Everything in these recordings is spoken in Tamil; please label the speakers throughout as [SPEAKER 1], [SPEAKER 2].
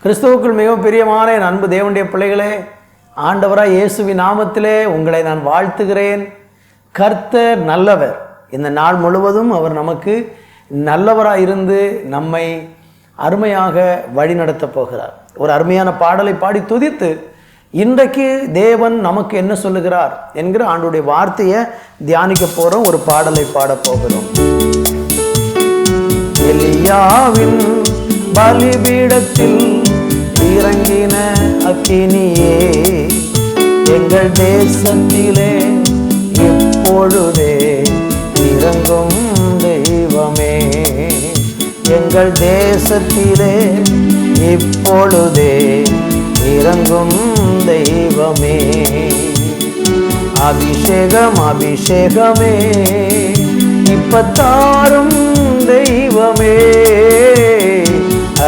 [SPEAKER 1] கிறிஸ்துவுக்குள் மிகவும் பிரியமான என் அன்பு தேவனுடைய பிள்ளைகளே, ஆண்டவராய் இயேசுவின் நாமத்திலே உங்களை நான் வாழ்த்துகிறேன். கர்த்தர் நல்லவர். இந்த நாள் முழுவதும் அவர் நமக்கு நல்லவராய் இருந்து நம்மை அருமையாக வழிநடத்தப் போகிறார். ஒரு அருமையான பாடலை பாடி துதித்து இன்றைக்கு தேவன் நமக்கு என்ன சொல்லுகிறார் என்கிற ஆண்டுடைய வார்த்தையை தியானிக்க போகிறோம். ஒரு பாடலை பாடப் போகிறோம். எலியாவின் பலிபீடத்தில் இறங்கின அக்கினியே, எங்கள் தேசத்திலே இப்பொழுதே இறங்கும் தெய்வமே, எங்கள் தேசத்திலே இப்பொழுதே இறங்கும் தெய்வமே. அபிஷேகம் அபிஷேகமே இப்பத்தாரும் தெய்வமே,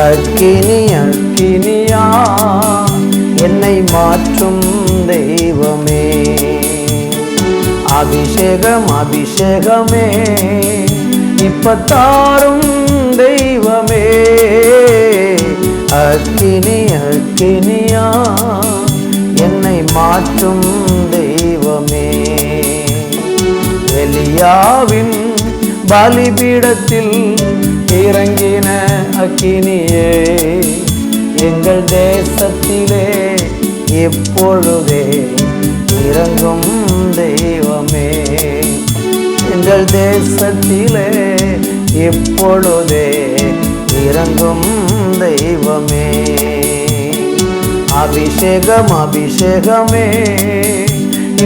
[SPEAKER 1] அக்கினி அக்கினியா என்னை மாற்றும் தெய்வமே. அபிஷேகம் அபிஷேகமே இப்பத்தாரும் தெய்வமே, அக்கினி அக்கினியா என்னை மாற்றும் தெய்வமே. எலியாவின் பலிபீடத்தில் இறங்கின அக்கினியே, எங்கள் தேசத்திலே இப்பொழுதே இறங்கும் தெய்வமே, எங்கள் தேசத்திலே இப்பொழுதே இறங்கும் தெய்வமே. அபிஷேகம் அபிஷேகமே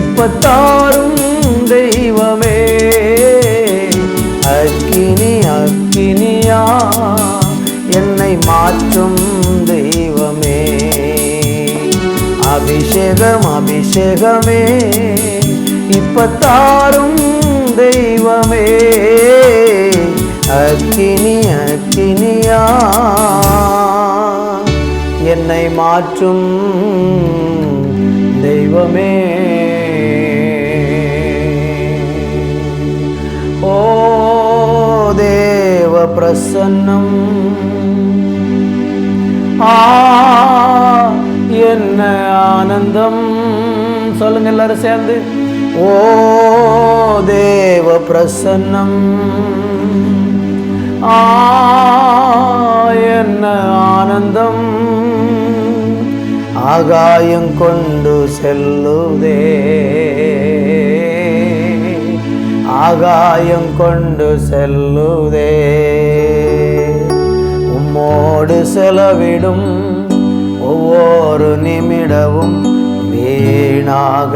[SPEAKER 1] இப்பத்தாரும் தெய்வமே, அக்கினி அக்கினியா என்னை மாற்றும் தெய்வமே. அபிஷேகம் அபிஷேகமே இப்பத்தாரும் தெய்வமே, அக்கினி அக்கினியா என்னை மாற்றும் தெய்வமே. ஓ தேவ பிரசன்னம், என்ன ஆனந்தம். சொல்லுங்க எல்லாரும் சேர்ந்து. ஓ தேவ பிரசன்னம், என்ன ஆனந்தம். ஆகாயம் கொண்டு செல்லுதே, ஆகாயம் கொண்டு செல்லுதே. உம்மோடு செலவிடும் ஒவ்வொரு நிமிடமும் வீணாக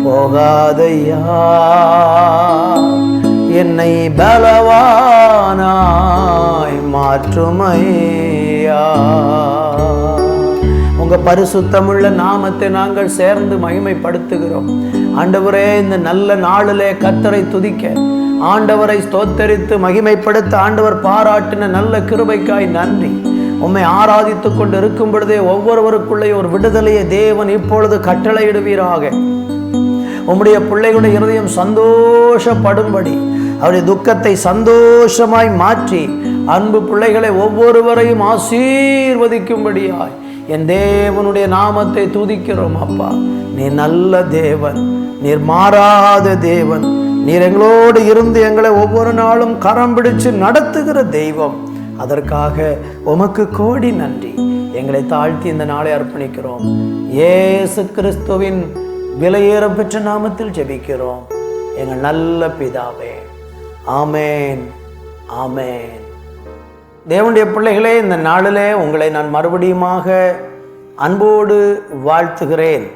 [SPEAKER 1] போகாதையா, என்னை பலவானாய் மாற்றுமையா. உங்க பரிசுத்தமுள்ள நாமத்தை நாங்கள் சேர்ந்து மகிமைப்படுத்துகிறோம். ஆண்டவரே, இந்த நல்ல நாளிலே கர்த்தரை துதிக்க, ஆண்டவரை ஸ்தோத்தரித்து மகிமைப்படுத்த ஆண்டவர் பாராட்டின நல்ல கிருபைக்காய் நன்றி. உம்மை ஆராதித்து கொண்டு இருக்கும் பொழுதே ஒவ்வொருவருக்குள்ளே ஒரு விடுதலையை தேவன் இப்பொழுது கட்டளையிடுவீராக. உம்முடைய பிள்ளைகளுடைய இருதயம் சந்தோஷப்படும்படி, அவருடைய துக்கத்தை சந்தோஷமாய் மாற்றி, அன்பு பிள்ளைகளை ஒவ்வொருவரையும் ஆசீர்வதிக்கும்படியாய் என் தேவனுடைய நாமத்தை துதிக்கிறோம். அப்பா, நீ நல்ல தேவன், நீர் மாறாத தேவன், நீர் எங்களோடு இருந்து எங்களை ஒவ்வொரு நாளும் கரம் பிடிச்சு நடத்துகிற தெய்வம். அதற்காக உமக்கு கோடி நன்றி. எங்களை தாழ்த்தி இந்த நாளை அர்ப்பணிக்கிறோம். இயேசு கிறிஸ்துவின் விலையேற பெற்ற நாமத்தில் ஜெபிக்கிறோம் எங்கள் நல்ல பிதாவே. ஆமேன், ஆமேன். தேவனுடைய பிள்ளைகளே, இந்த நாளிலே உங்களை நான் மறுபடியுமாக அன்போடு வாழ்த்துகிறேன்.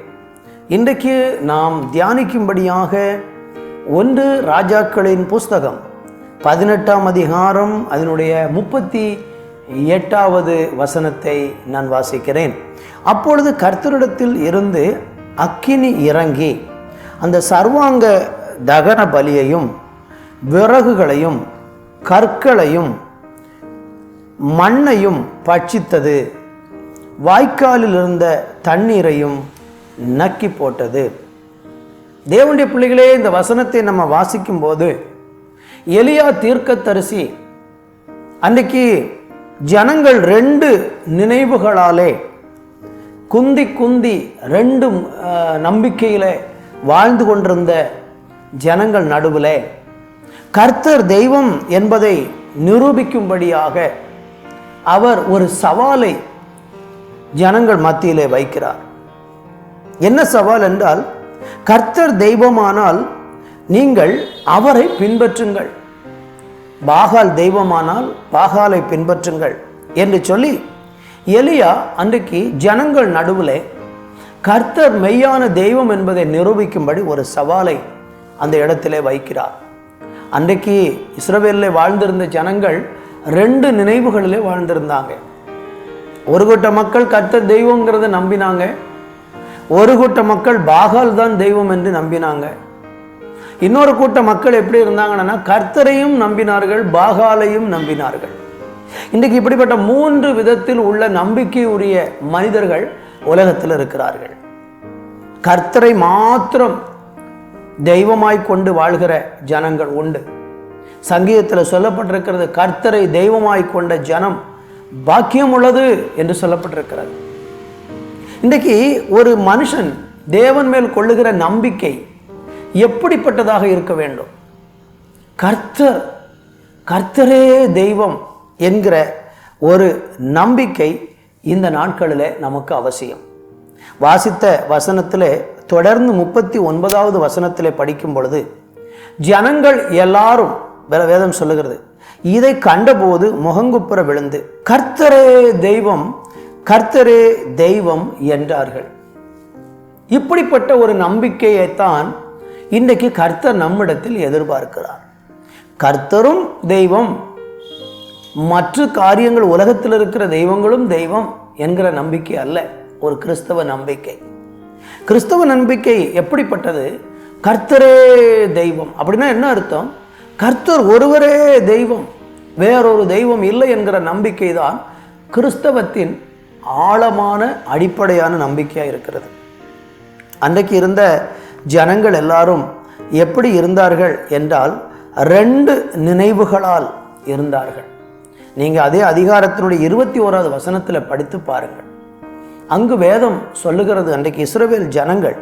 [SPEAKER 1] இன்றைக்கு நாம் தியானிக்கும்படியாக 1 ராஜாக்களின் புஸ்தகம் 18ஆம் அதிகாரம் அதனுடைய 38வது வசனத்தை நான் வாசிக்கிறேன். அப்பொழுது கர்த்தரிடத்தில் இருந்து அக்கினி இறங்கி அந்த சர்வாங்க தகன பலியையும் விறகுகளையும் கற்களையும் மண்ணையும் பட்சித்தது, வாய்க்காலில் இருந்த தண்ணீரையும் நக்கி போட்டது. தேவனுடைய பிள்ளைகளே, இந்த வசனத்தை நம்ம வாசிக்கும் போது எலியா தீர்க்கதரிசி அன்றைக்கு ஜனங்கள் ரெண்டு நினைவுகளாலே குந்தி குந்தி ரெண்டு நம்பிக்கையில வாழ்ந்து கொண்டிருந்த ஜனங்கள் நடுவில் கர்த்தர் தெய்வம் என்பதை நிரூபிக்கும்படியாக அவர் ஒரு சவாலை ஜனங்கள் மத்தியிலே வைக்கிறார். என்ன சவால் என்றால், கர்த்தர் தெய்வமானால் நீங்கள் அவரை பின்பற்றுங்கள், பாகால் தெய்வமானால் பாகாலை பின்பற்றுங்கள் என்று சொல்லி எலியா அன்றைக்கு ஜனங்கள் நடுவில் கர்த்தர் மெய்யான தெய்வம் என்பதை நிரூபிக்கும்படி ஒரு சவாலை அந்த இடத்திலே வைக்கிறார். அன்றைக்கு இஸ்ரவேலில் வாழ்ந்திருந்த ஜனங்கள் ரெண்டு நினைவுகளிலே வாழ்ந்திருந்தாங்க. ஒரு கூட்ட மக்கள் கர்த்தர் தெய்வங்கிறத நம்பினாங்க, ஒரு கூட்ட மக்கள் பாகால் தான் தெய்வம் என்று நம்பினாங்க. இன்னொரு கூட்ட மக்கள் எப்படி இருந்தாங்கன்னா கர்த்தரையும் நம்பினார்கள், பாகாலையும் நம்பினார்கள். இன்றைக்கு இப்படிப்பட்ட மூன்று விதத்தில் உள்ள நம்பிக்கை உரிய மனிதர்கள் உலகத்தில் இருக்கிறார்கள். கர்த்தரை மாத்திரம் தெய்வமாய் கொண்டு வாழ்கிற ஜனங்கள் உண்டு. சங்கீதத்தில் சொல்லப்பட்டிருக்கிறது, கர்த்தரை தெய்வமாய் கொண்ட ஜனம் பாக்கியம் உள்ளது என்று சொல்லப்பட்டிருக்கிறது. இன்றைக்கு ஒரு மனுஷன் தேவன் மேல் கொள்ளுகிற நம்பிக்கை எப்படிப்பட்டதாக இருக்க வேண்டும்? கர்த்தரே தெய்வம் என்கிற ஒரு நம்பிக்கை இந்த நாட்களில் நமக்கு அவசியம். வாசித்த வசனத்திலே தொடர்ந்து 39வது வசனத்திலே படிக்கும் பொழுது ஜனங்கள் எல்லாரும், வேதம் சொல்லுகிறது, இதை கண்டபோது முகங்குப்புற விழுந்து கர்த்தரே தெய்வம், கர்த்தரே தெய்வம் என்றார்கள். இப்படிப்பட்ட ஒரு நம்பிக்கையைத்தான் இன்றைக்கு கர்த்தர் நம்மிடத்தில் எதிர்பார்க்கிறார். கர்த்தரும் தெய்வம், மற்ற காரியங்கள் உலகத்தில் இருக்கிற தெய்வங்களும் தெய்வம் என்கிற நம்பிக்கை அல்ல ஒரு கிறிஸ்தவ நம்பிக்கை. கிறிஸ்தவ நம்பிக்கை எப்படிப்பட்டது? கர்த்தரே தெய்வம் அப்படின்னா என்ன அர்த்தம்? கர்த்தர் ஒருவரே தெய்வம், வேறொரு தெய்வம் இல்லை என்கிற நம்பிக்கை தான் கிறிஸ்தவத்தின் ஆழமான அடிப்படையான நம்பிக்கையாக இருக்கிறது. அன்றைக்கு இருந்த ஜனங்கள் எல்லாரும் எப்படி இருந்தார்கள் என்றால் ரெண்டு நினைவுகளால் இருந்தார்கள். நீங்கள் அதே அதிகாரத்தினுடைய 21வது வசனத்தில் படித்து பாருங்கள். அங்கு வேதம் சொல்லுகிறது, அன்றைக்கு இஸ்ரவேல் ஜனங்கள்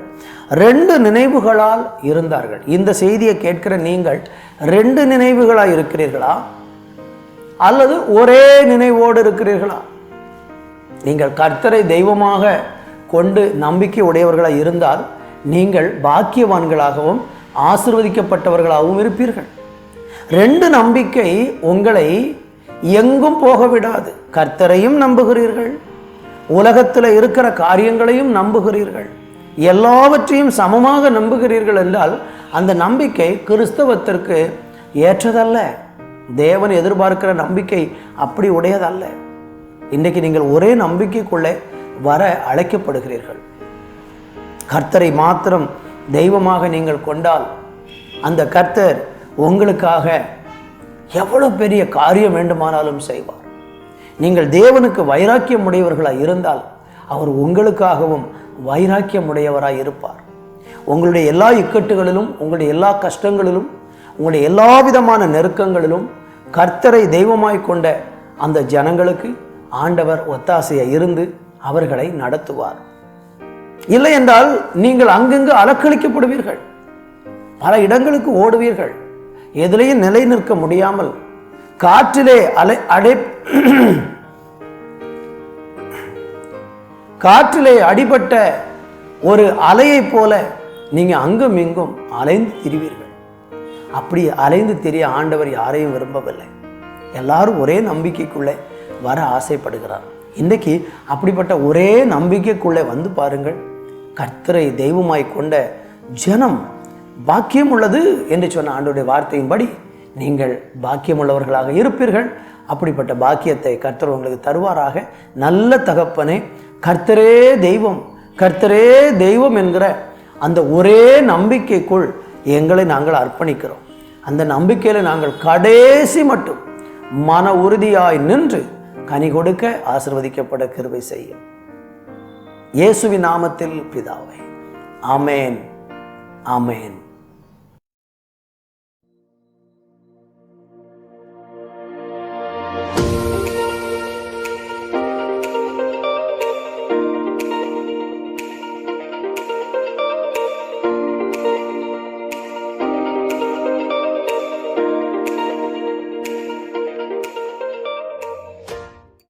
[SPEAKER 1] ரெண்டு நினைவுகளால் இருந்தார்கள். இந்த செய்தியை கேட்கிற நீங்கள் ரெண்டு நினைவுகளாக இருக்கிறீர்களா அல்லது ஒரே நினைவோடு இருக்கிறீர்களா? நீங்கள் கர்த்தரை தெய்வமாக கொண்டு நம்பிக்கை உடையவர்களாக இருந்தால் நீங்கள் பாக்கியவான்களாகவும் ஆசீர்வதிக்கப்பட்டவர்களாகவும் இருப்பீர்கள். ரெண்டு நம்பிக்கை உங்களை எங்கும் போக விடாது. கர்த்தரையும் நம்புகிறீர்கள், உலகத்தில் இருக்கிற காரியங்களையும் நம்புகிறீர்கள், எல்லாவற்றையும் சமமாக நம்புகிறீர்கள் என்றால் அந்த நம்பிக்கை கிறிஸ்தவத்திற்கு ஏற்றதல்ல. தேவன் எதிர்பார்க்கிற நம்பிக்கை அப்படி உடையதல்ல. இன்றைக்கு நீங்கள் ஒரே நம்பிக்கைக்குள்ளே வர அழைக்கப்படுகிறீர்கள். கர்த்தரை மாத்திரம் தெய்வமாக நீங்கள் கொண்டால் அந்த கர்த்தர் உங்களுக்காக எவ்வளவு பெரிய காரியம் வேண்டுமானாலும் செய்வார். நீங்கள் தேவனுக்கு வைராக்கியம் உடையவர்களாக இருந்தால் அவர் உங்களுக்காகவும் வைராக்கியம் உடையவராக இருப்பார். உங்களுடைய எல்லா இக்கட்டுகளிலும், உங்களுடைய எல்லா கஷ்டங்களிலும், உங்களுடைய எல்லா விதமான நெருக்கங்களிலும் கர்த்தரை தெய்வமாய் கொண்ட அந்த ஜனங்களுக்கு ஆண்டவர் ஒத்தாசையாக இருந்து அவர்களை நடத்துவார். இல்லை என்றால் நீங்கள் அங்கங்கு அலக்களிக்கப்படுவீர்கள், பல இடங்களுக்கு ஓடுவீர்கள், எதிலையும் நிலை நிற்க முடியாமல் காற்றிலே அடிபட்ட ஒரு அலையை போல நீங்க அங்கும் இங்கும் அலைந்து திரிவீர்கள். அப்படி அலைந்து திரிய ஆண்டவர் யாரையும் விரும்பவில்லை. எல்லாரும் ஒரே நம்பிக்கைக்குள்ளே வர ஆசைப்படுகிறார். இன்றைக்கு அப்படிப்பட்ட ஒரே நம்பிக்கைக்குள்ளே வந்து பாருங்கள். கர்த்தரை தெய்வமாய் கொண்ட ஜனம் பாக்கியம் உள்ளது என்று சொன்ன ஆண்டவருடைய வார்த்தையின்படி நீங்கள் பாக்கியம் உள்ளவர்களாக இருப்பீர்கள். அப்படிப்பட்ட பாக்கியத்தை கர்த்தர் உங்களுக்கு தருவாராக. நல்ல தகப்பனே, கர்த்தரே தெய்வம், கர்த்தரே தெய்வம் என்கிற அந்த ஒரே நம்பிக்கைக்குள் எங்களை நாங்கள் அர்ப்பணிக்கிறோம். அந்த நம்பிக்கையில் நாங்கள் கடைசி மட்டும் மன உறுதியாய் நின்று கனி கொடுக்க ஆசீர்வதிக்கப்பட கிருபை செய்யும். இயேசுவின் நாமத்தில் பிதாவே, ஆமேன், ஆமேன்.